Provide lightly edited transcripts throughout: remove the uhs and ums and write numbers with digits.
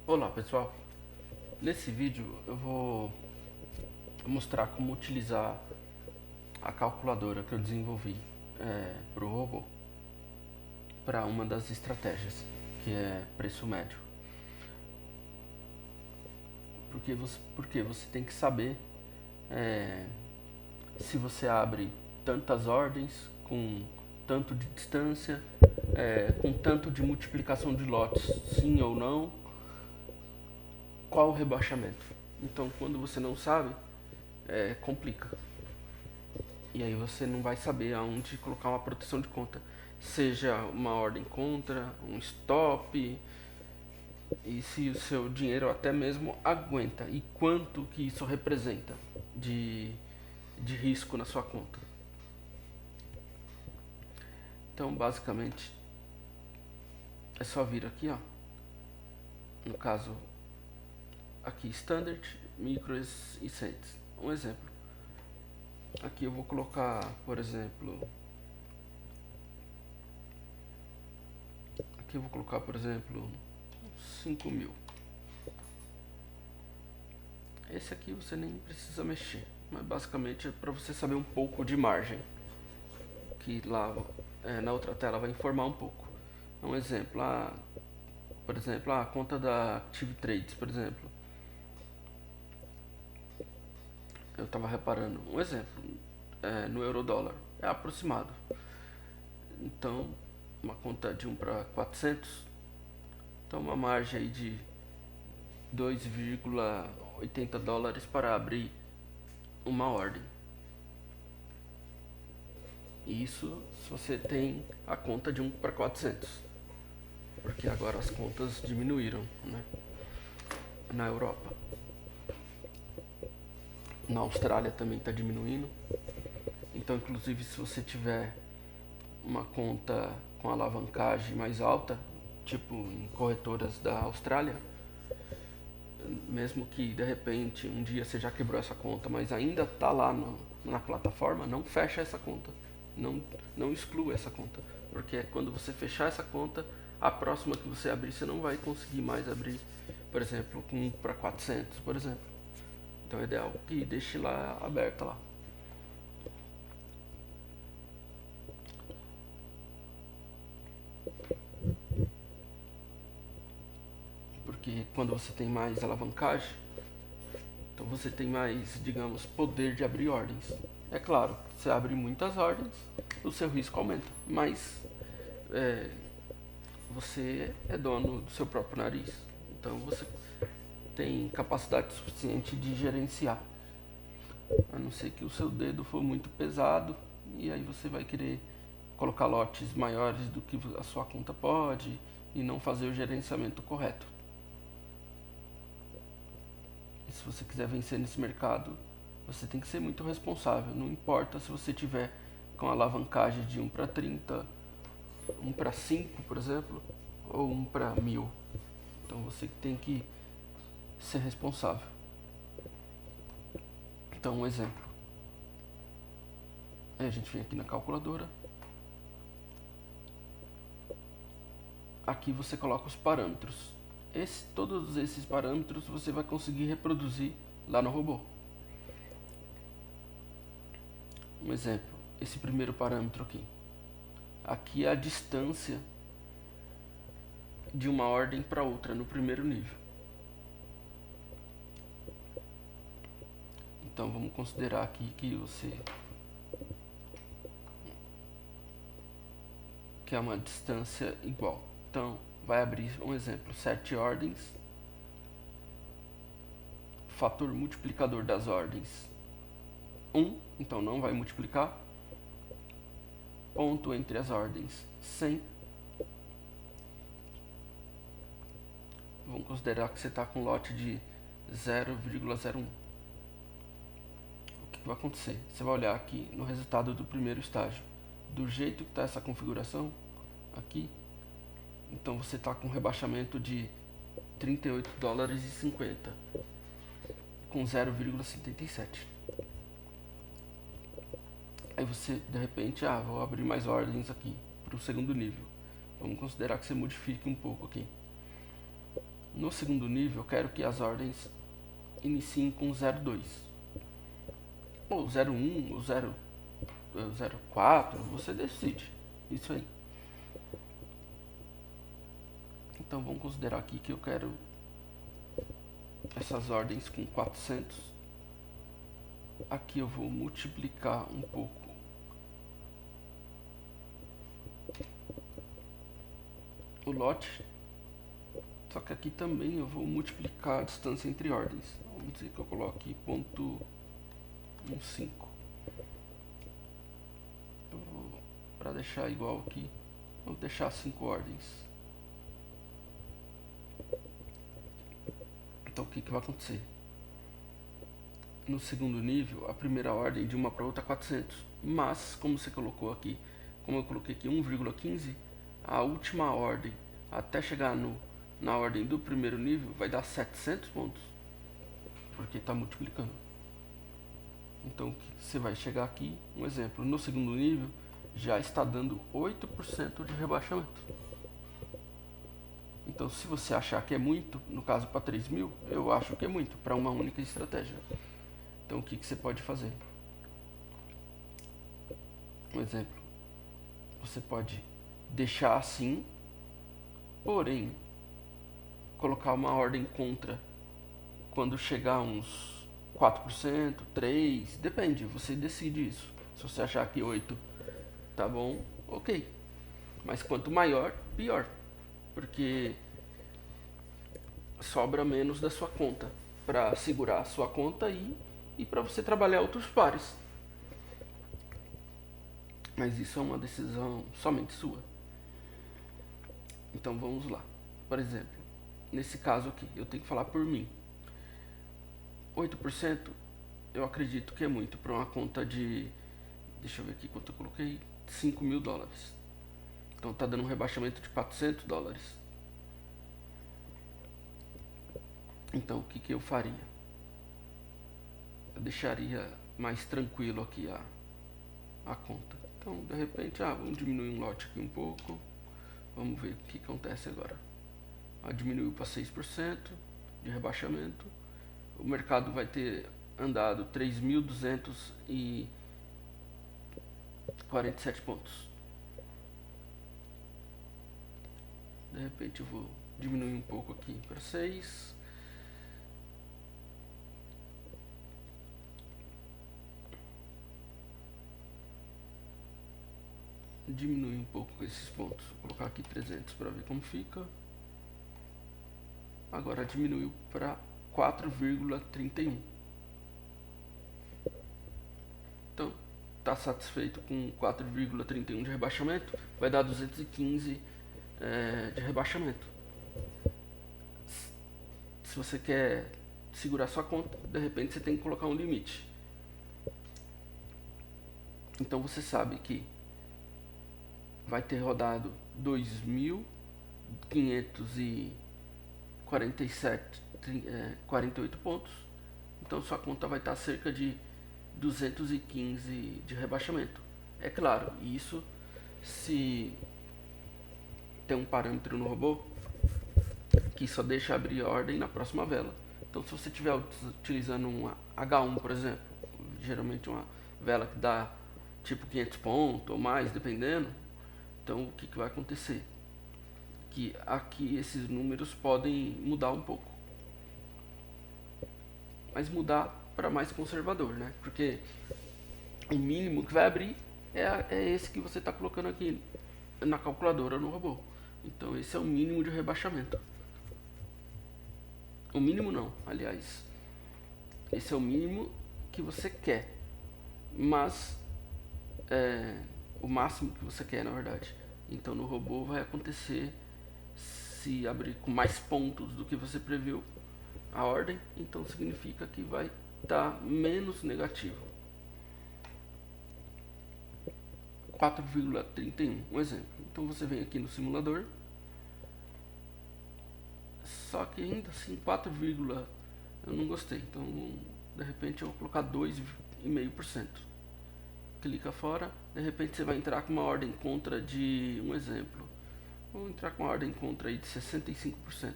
Olá pessoal, nesse vídeo eu vou mostrar como utilizar a calculadora que eu desenvolvi para o robô para uma das estratégias, que é preço médio. Porque você tem que saber se você abre tantas ordens com tanto de distância, com tanto de multiplicação de lotes, sim ou não, qual o rebaixamento. Então quando você não sabe, complica. E aí você não vai saber aonde colocar uma proteção de conta, seja uma ordem contra, um stop, e se o seu dinheiro até mesmo aguenta e quanto que isso representa de risco na sua conta. Então basicamente é só vir aqui, ó, no caso aqui Standard, Micros e Cents. Um exemplo. Aqui eu vou colocar, por exemplo, 5.000. Esse aqui você nem precisa mexer, mas basicamente é para você saber um pouco de margem, que lá na outra tela vai informar um pouco. Um exemplo, por exemplo, a conta da Active Trades, por exemplo, eu estava reparando, um exemplo, no euro dólar, é aproximado. Então, uma conta de 1 para 400, então uma margem aí de 2,80 dólares para abrir uma ordem. Isso se você tem a conta de 1 para 400, porque agora as contas diminuíram, né? Na Europa. Na Austrália também está diminuindo. Então, inclusive, se você tiver uma conta com alavancagem mais alta, tipo em corretoras da Austrália, mesmo que de repente um dia você já quebrou essa conta, mas ainda está lá na plataforma, não fecha essa conta, não exclua essa conta, porque quando você fechar essa conta, a próxima que você abrir, você não vai conseguir mais abrir, por exemplo, com 1 para 400, por exemplo. Então é ideal que deixe lá aberta lá. Porque quando você tem mais alavancagem, então você tem mais, digamos, poder de abrir ordens. É claro, você abre muitas ordens, o seu risco aumenta, mas é, você é dono do seu próprio nariz. Então você tem capacidade suficiente de gerenciar. A não ser que o seu dedo for muito pesado e aí você vai querer colocar lotes maiores do que a sua conta pode e não fazer o gerenciamento correto. E se você quiser vencer nesse mercado, você tem que ser muito responsável. Não importa se você tiver com alavancagem de 1 para 30, 1 para 5, por exemplo, ou 1 para 1000. Então você tem que ser responsável. Então, um exemplo. Aí a gente vem aqui na calculadora. Aqui você coloca os parâmetros. Todos esses parâmetros você vai conseguir reproduzir lá no robô. Um exemplo, esse primeiro parâmetro aqui. Aqui é a distância de uma ordem para outra no primeiro nível. Então vamos considerar aqui que é uma distância igual. Então vai abrir um exemplo, 7 ordens, fator multiplicador das ordens 1, então não vai multiplicar, ponto entre as ordens 100. Vamos considerar que você está com um lote de 0,01. O que vai acontecer? Você vai olhar aqui no resultado do primeiro estágio. Do jeito que está essa configuração aqui, então você está com um rebaixamento de 38 dólares e 50 com 0,77. Aí você de repente, vou abrir mais ordens aqui para o segundo nível. Vamos considerar que você modifique um pouco aqui. No segundo nível, eu quero que as ordens iniciem com 02, ou 01, ou 04, você decide. Isso aí. Então vamos considerar aqui que eu quero essas ordens com 400. Aqui eu vou multiplicar um pouco o lote, só que aqui também eu vou multiplicar a distância entre ordens. Vamos dizer que eu coloque ponto 15. Para deixar igual aqui, vou deixar 5 ordens. Então o que vai acontecer? No segundo nível, a primeira ordem de uma para outra é 400, mas como você colocou aqui, como eu coloquei aqui 1,15, a última ordem até chegar na ordem do primeiro nível vai dar 700 pontos, porque está multiplicando. Então você vai chegar aqui, um exemplo, no segundo nível já está dando 8% de rebaixamento. Então se você achar que é muito, no caso para 3.000, eu acho que é muito para uma única estratégia. Então o que você pode fazer? Um exemplo, você pode deixar assim, porém colocar uma ordem contra quando chegar a uns 4%, 3%, depende, você decide isso. Se você achar que 8 tá bom, ok. Mas quanto maior, pior, porque sobra menos da sua conta para segurar a sua conta e para você trabalhar outros pares. Mas isso é uma decisão somente sua. Então vamos lá. Por exemplo, nesse caso aqui, eu tenho que falar por mim. 8% eu acredito que é muito para uma conta de, deixa eu ver aqui quanto eu coloquei, $5.000. Então tá dando um rebaixamento de $400. Então o que eu faria? Eu deixaria mais tranquilo aqui a conta. Então de repente, vamos diminuir um lote aqui um pouco. Vamos ver o que acontece agora. Diminuiu para 6% de rebaixamento. O mercado vai ter andado 3.247 pontos. De repente eu vou diminuir um pouco aqui para 6. Diminuir um pouco esses pontos. Vou colocar aqui 300 para ver como fica. Agora diminuiu para 4,31. Então, está satisfeito com 4,31 de rebaixamento, vai dar 215 de rebaixamento. Se você quer segurar sua conta, de repente você tem que colocar um limite. Então você sabe que vai ter rodado 2.548 pontos. Então sua conta vai estar cerca de 215 de rebaixamento. É claro, isso se tem um parâmetro no robô que só deixa abrir a ordem na próxima vela. Então se você estiver utilizando um H1, por exemplo, geralmente uma vela que dá tipo 500 pontos ou mais, dependendo, então o que vai acontecer? Que aqui esses números podem mudar um pouco, mas mudar para mais conservador, né? Porque o mínimo que vai abrir é esse que você está colocando aqui na calculadora no robô. Então esse é o mínimo de rebaixamento. O mínimo não, aliás. Esse é o mínimo que você quer, mas o máximo que você quer, na verdade. Então no robô vai acontecer, se abrir com mais pontos do que você previu a ordem, então significa que vai estar menos negativo. 4,31, um exemplo. Então você vem aqui no simulador, só que ainda assim 4, eu não gostei, então de repente eu vou colocar 2,5%. Clica fora, de repente você vai entrar com uma ordem contra um exemplo, vou entrar com uma ordem contra aí de 65%.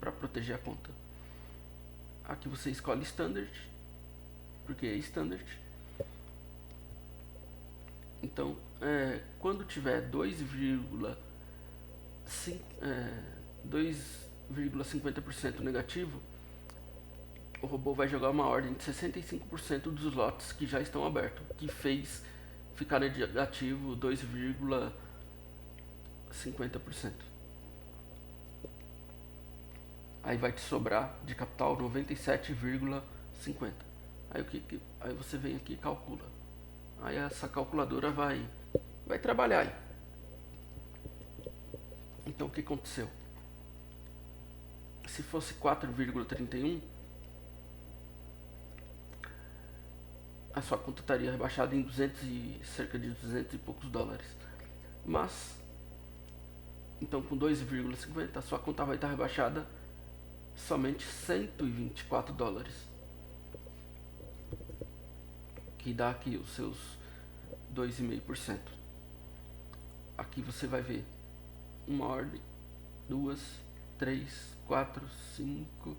para proteger a conta. Aqui você escolhe Standard, porque é Standard. Então, quando tiver 2,50% negativo, o robô vai jogar uma ordem de 65% dos lotes que já estão abertos, que fez ficar negativo 2,50%. Aí vai te sobrar de capital 97,50. Aí você vem aqui e calcula. Aí essa calculadora vai trabalhar aí. Então o que aconteceu? Se fosse 4,31, a sua conta estaria rebaixada em cerca de 200 e poucos dólares. Mas, então com 2,50 a sua conta vai estar rebaixada somente 124 dólares. Que dá aqui os seus 2,5%. Aqui você vai ver uma ordem, 2, 3, 4, 5,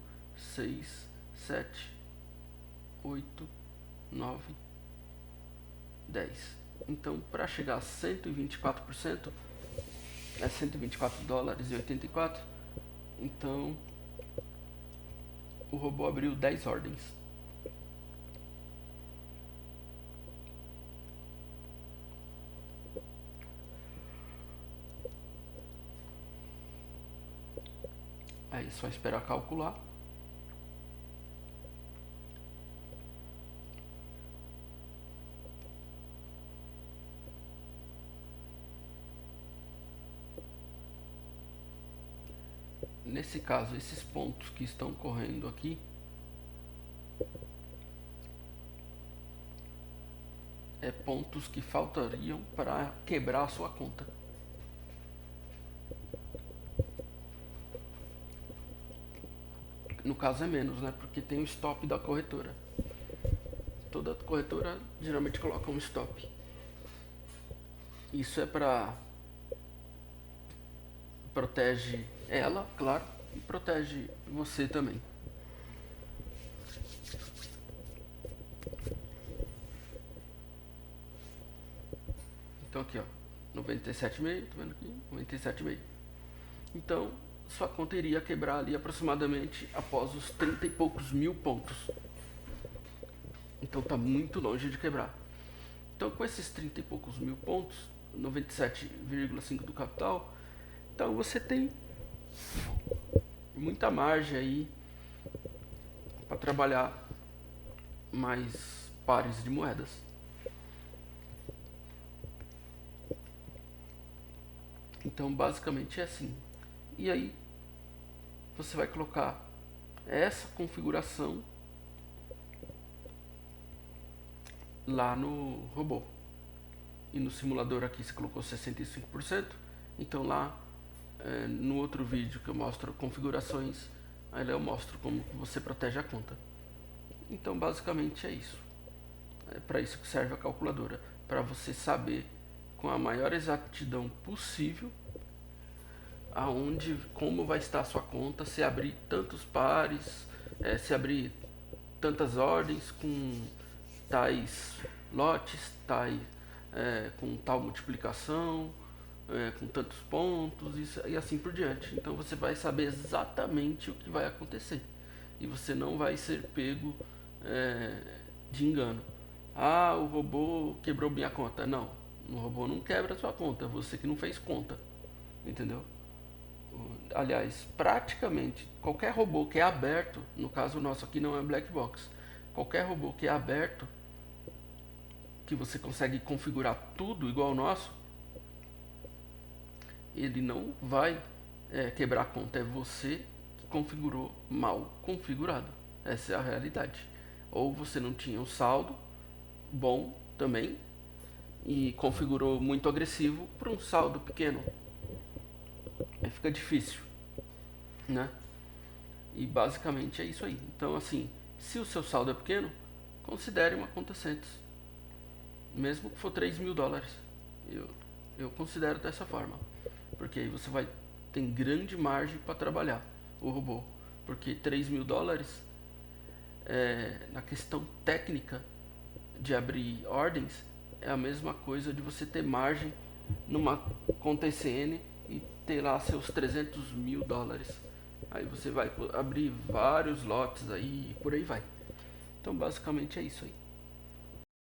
6, 7, 8, 9, 10. Então, para chegar a 124%, é 124 dólares e 84. Então, o robô abriu 10 ordens. Aí é só esperar calcular. Nesse caso, esses pontos que estão correndo aqui pontos que faltariam para quebrar a sua conta. No caso é menos, né? Porque tem o stop da corretora. Toda corretora geralmente coloca um stop. Isso é para protege ela, claro, e protege você também. Então aqui, ó, 97,5, tá vendo aqui? 97,5. Então, sua conta iria quebrar ali aproximadamente após os 30 e poucos mil pontos. Então tá muito longe de quebrar. Então com esses 30 e poucos mil pontos, 97,5 do capital, então você tem muita margem aí para trabalhar mais pares de moedas. Então basicamente é assim. E aí você vai colocar essa configuração lá no robô. E no simulador aqui você colocou 65%. Então lá no outro vídeo que eu mostro configurações, aí eu mostro como você protege a conta. Então basicamente é isso. É para isso que serve a calculadora, para você saber com a maior exatidão possível como vai estar a sua conta, se abrir tantos pares, se abrir tantas ordens com tais lotes, com tal multiplicação, com tantos pontos e assim por diante. Então você vai saber exatamente o que vai acontecer e você não vai ser pego de engano. Ah, o robô quebrou minha conta. Não, o robô não quebra a sua conta, você que não fez conta, entendeu? Aliás, praticamente qualquer robô que é aberto, no caso nosso aqui não é black box, qualquer robô que é aberto, que você consegue configurar tudo igual ao nosso, ele não vai quebrar a conta, é você que configurou mal configurado. Essa é a realidade. Ou você não tinha um saldo bom também e configurou muito agressivo para um saldo pequeno. Aí fica difícil, né? E basicamente é isso aí. Então assim, se o seu saldo é pequeno, considere uma conta Centos, mesmo que for 3 mil dólares. Eu considero dessa forma, porque aí você vai ter grande margem para trabalhar. o robô. Porque $3.000, na questão técnica de abrir ordens, é a mesma coisa de você ter margem numa conta ECN e ter lá seus $300.000. Aí você vai abrir vários lotes aí e por aí vai. Então basicamente é isso aí.